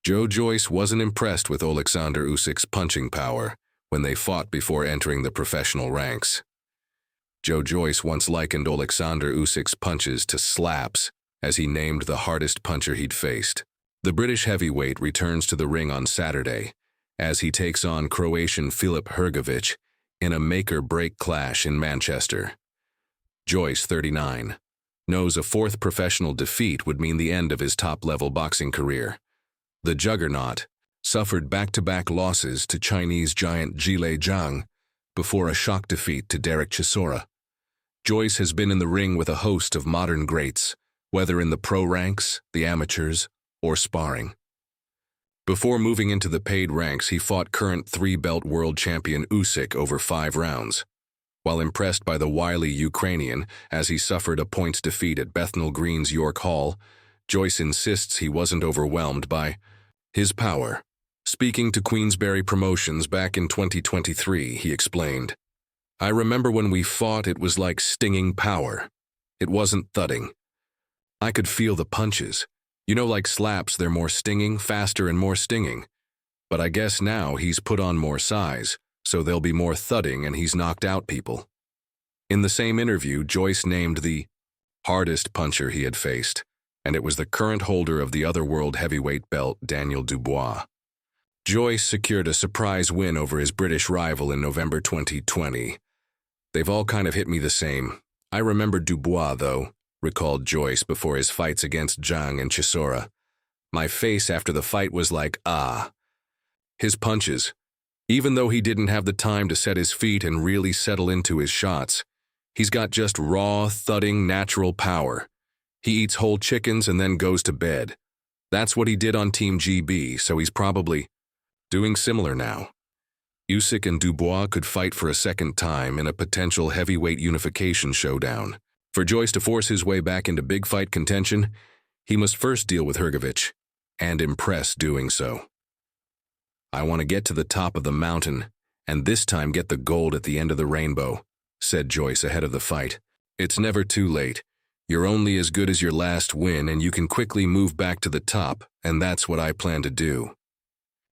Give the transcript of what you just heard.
Joyce wasn't impressed with Oleksandr Usyk's punching power when they fought before entering the professional ranks. Joyce once likened Oleksandr Usyk's punches to slaps, as he named the hardest puncher he'd faced. The British heavyweight returns to the ring on Saturday, as he takes on Croatian Filip Hrgović in a make-or-break clash in Manchester. Joyce, 39, knows a fourth professional defeat would mean the end of his top-level boxing career. The juggernaut suffered back-to-back losses to Chinese giant Zhilei Zhang before a shock defeat to Derek Chisora. Joyce has been in the ring with a host of modern greats, whether in the pro ranks, the amateurs, or sparring. Before moving into the paid ranks, he fought current three-belt world champion Usyk over 5 rounds. While impressed by the wily Ukrainian as he suffered a points defeat at Bethnal Green's York Hall, Joyce insists he wasn't overwhelmed by his power. Speaking to Queensberry Promotions back in 2023, he explained, "I remember when we fought, it was like stinging power. It wasn't thudding. I could feel the punches. You know, like slaps, they're more stinging, faster and more stinging. But I guess now he's put on more size, so there'll be more thudding and he's knocked out people." In the same interview, Joyce named the hardest puncher he had faced, and it was the current holder of the other world heavyweight belt, Daniel Dubois. Joyce secured a surprise win over his British rival in November 2020. "They've all kind of hit me the same. I remember Dubois, though," recalled Joyce before his fights against Zhang and Chisora. "My face after the fight was like, ah." His punches, even though he didn't have the time to set his feet and really settle into his shots, he's got just raw, thudding, natural power. He eats whole chickens and then goes to bed. That's what he did on Team GB, so he's probably doing similar now. Usyk and Dubois could fight for a second time in a potential heavyweight unification showdown. For Joyce to force his way back into big fight contention, he must first deal with Hrgović, and impress doing so. "I want to get to the top of the mountain, and this time get the gold at the end of the rainbow," said Joyce ahead of the fight. "It's never too late. You're only as good as your last win, and you can quickly move back to the top, and that's what I plan to do."